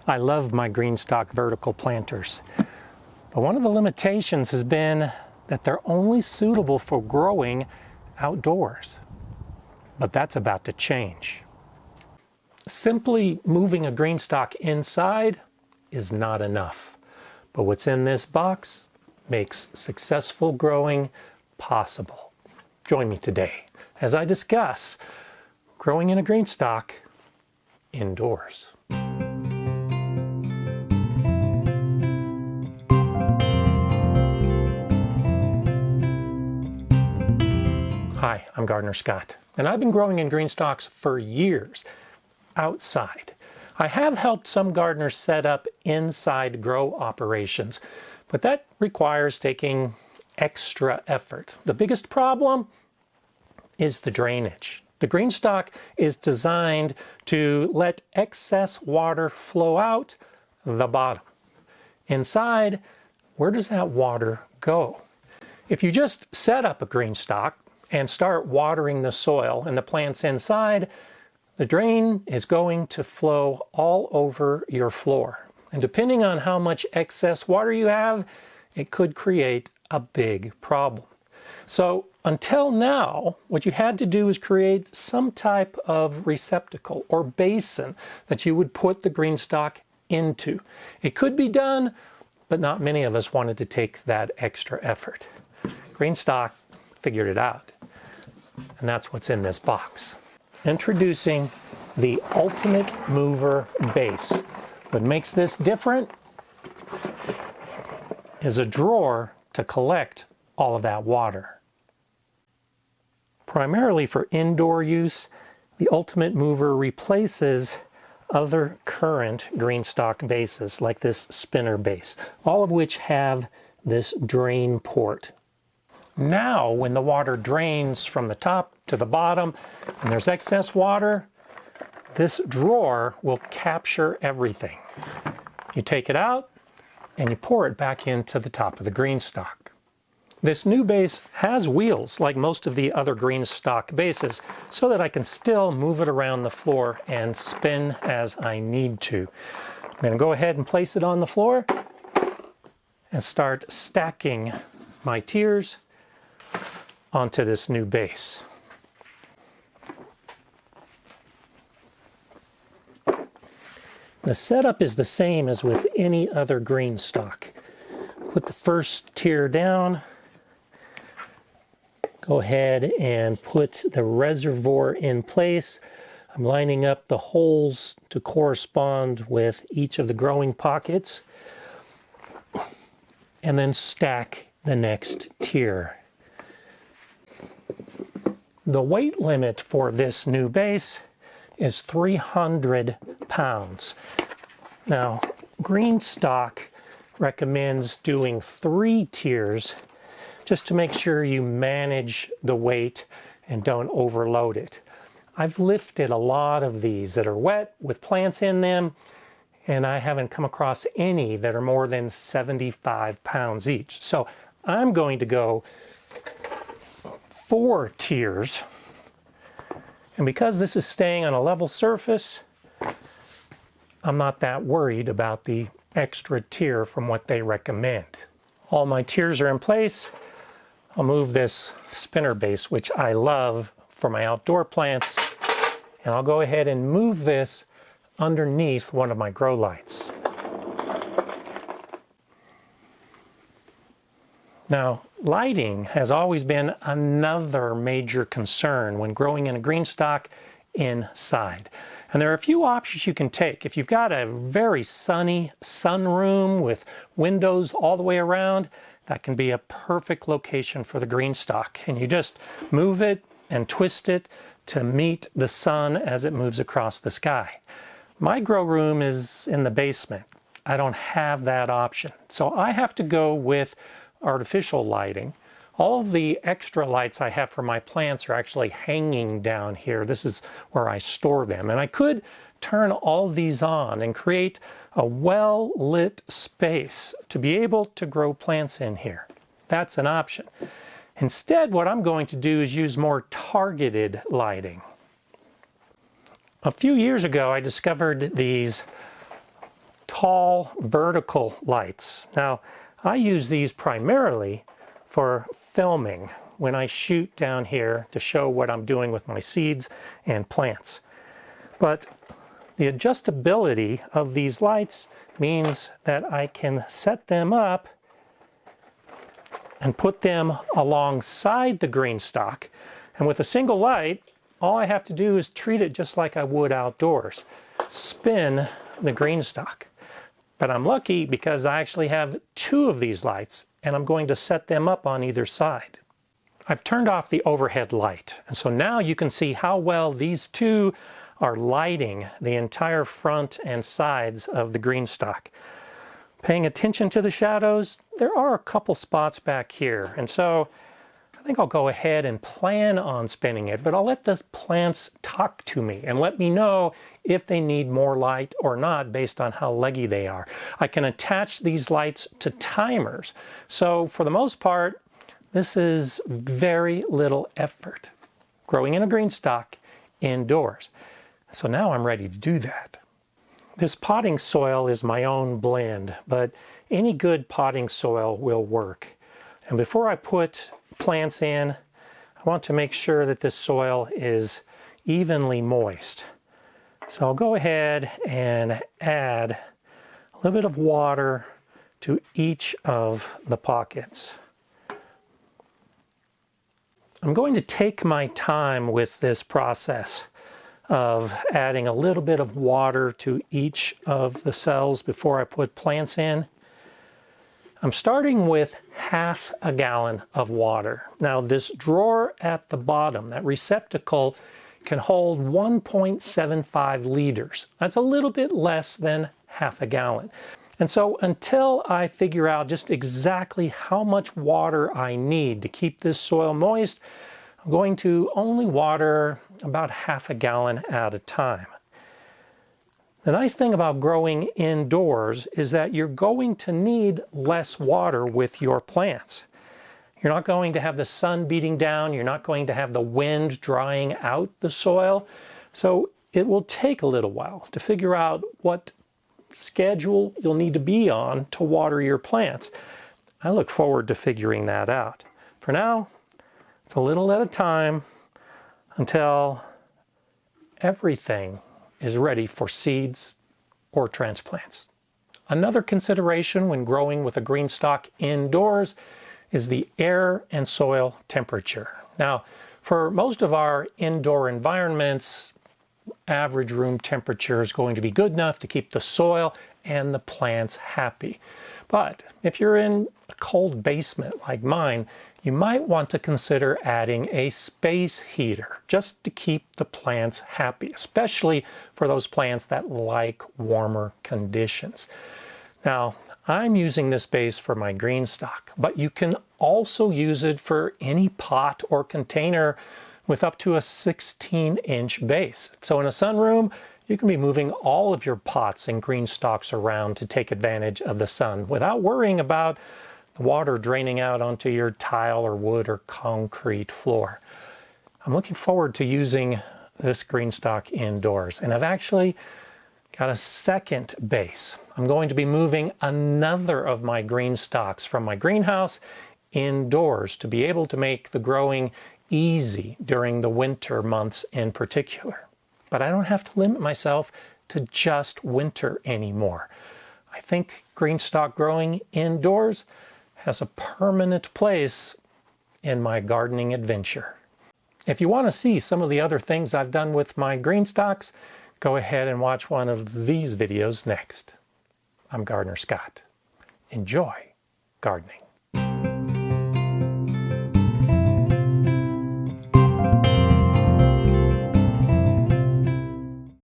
I love my GreenStalk vertical planters, but one of the limitations has been that they're only suitable for growing outdoors. But that's about to change. Simply moving a GreenStalk inside is not enough, but what's in this box makes successful growing possible. Join me today as I discuss growing in a GreenStalk indoors. Hi, I'm Gardener Scott, and I've been growing in GreenStalks for years, outside. I have helped some gardeners set up inside grow operations, but that requires taking extra effort. The biggest problem is the drainage. The GreenStalk is designed to let excess water flow out the bottom. Inside, where does that water go? If you just set up a GreenStalk and start watering the soil and the plants inside, the drain is going to flow all over your floor. And depending on how much excess water you have, it could create a big problem. So until now, what you had to do is create some type of receptacle or basin that you would put the GreenStalk into. It could be done, but not many of us wanted to take that extra effort. GreenStalk figured it out, and that's what's in this box. Introducing the Ultimate Mover base. What makes this different is a drawer to collect all of that water. Primarily for indoor use, the Ultimate Mover replaces other current GreenStalk bases like this spinner base, all of which have this drain port. Now, when the water drains from the top to the bottom and there's excess water, this drawer will capture everything. You take it out and you pour it back into the top of the GreenStalk. This new base has wheels like most of the other GreenStalk bases so that I can still move it around the floor and spin as I need to. I'm going to go ahead and place it on the floor and start stacking my tiers onto this new base. The setup is the same as with any other GreenStalk. Put the first tier down, go ahead and put the reservoir in place. I'm lining up the holes to correspond with each of the growing pockets, and then stack the next tier. The weight limit for this new base is 300 pounds. Now, GreenStalk recommends doing 3 tiers just to make sure you manage the weight and don't overload it. I've lifted a lot of these that are wet with plants in them, and I haven't come across any that are more than 75 pounds each. So I'm going to go 4 tiers, and because this is staying on a level surface, I'm not that worried about the extra tier from what they recommend. All my tiers are in place. I'll move this spinner base, which I love for my outdoor plants, and I'll go ahead and move this underneath one of my grow lights. Now, lighting has always been another major concern when growing in a GreenStalk inside. And there are a few options you can take. If you've got a very sunny sunroom with windows all the way around, that can be a perfect location for the GreenStalk. And you just move it and twist it to meet the sun as it moves across the sky. My grow room is in the basement. I don't have that option. So I have to go with artificial lighting. All of the extra lights I have for my plants are actually hanging down here. This is where I store them. And I could turn all these on and create a well-lit space to be able to grow plants in here. That's an option. Instead, what I'm going to do is use more targeted lighting. A few years ago, I discovered these tall vertical lights. Now, I use these primarily for filming when I shoot down here to show what I'm doing with my seeds and plants. But the adjustability of these lights means that I can set them up and put them alongside the GreenStalk. And with a single light, all I have to do is treat it just like I would outdoors. Spin the GreenStalk. But I'm lucky because I actually have two of these lights, and I'm going to set them up on either side. I've turned off the overhead light, and so now you can see how well these two are lighting the entire front and sides of the GreenStalk. Paying attention to the shadows, there are a couple spots back here, and so I think I'll go ahead and plan on spinning it, but I'll let the plants talk to me and let me know if they need more light or not based on how leggy they are. I can attach these lights to timers, so for the most part, this is very little effort. Growing in a GreenStalk indoors. So now I'm ready to do that. This potting soil is my own blend, but any good potting soil will work. And before I put plants in, I want to make sure that this soil is evenly moist. So I'll go ahead and add a little bit of water to each of the pockets. I'm going to take my time with this process of adding a little bit of water to each of the cells before I put plants in. I'm starting with half a gallon of water. Now this drawer at the bottom, that receptacle, can hold 1.75 liters. That's a little bit less than half a gallon. And so until I figure out just exactly how much water I need to keep this soil moist, I'm going to only water about half a gallon at a time. The nice thing about growing indoors is that you're going to need less water with your plants. You're not going to have the sun beating down, you're not going to have the wind drying out the soil, so it will take a little while to figure out what schedule you'll need to be on to water your plants. I look forward to figuring that out. For now, it's a little at a time until everything is ready for seeds or transplants. Another consideration when growing with a GreenStalk indoors is the air and soil temperature. Now, for most of our indoor environments, average room temperature is going to be good enough to keep the soil and the plants happy. But if you're in a cold basement like mine, you might want to consider adding a space heater just to keep the plants happy, especially for those plants that like warmer conditions. Now, I'm using this base for my GreenStalk, but you can also use it for any pot or container with up to a 16-inch base. So in a sunroom, you can be moving all of your pots and GreenStalks around to take advantage of the sun without worrying about the water draining out onto your tile or wood or concrete floor. I'm looking forward to using this GreenStalk indoors, and I've actually got a second base. I'm going to be moving another of my GreenStalks from my greenhouse indoors to be able to make the growing easy during the winter months in particular. But I don't have to limit myself to just winter anymore. I think GreenStalk growing indoors has a permanent place in my gardening adventure. If you want to see some of the other things I've done with my GreenStalks, go ahead and watch one of these videos next. I'm Gardener Scott. Enjoy gardening.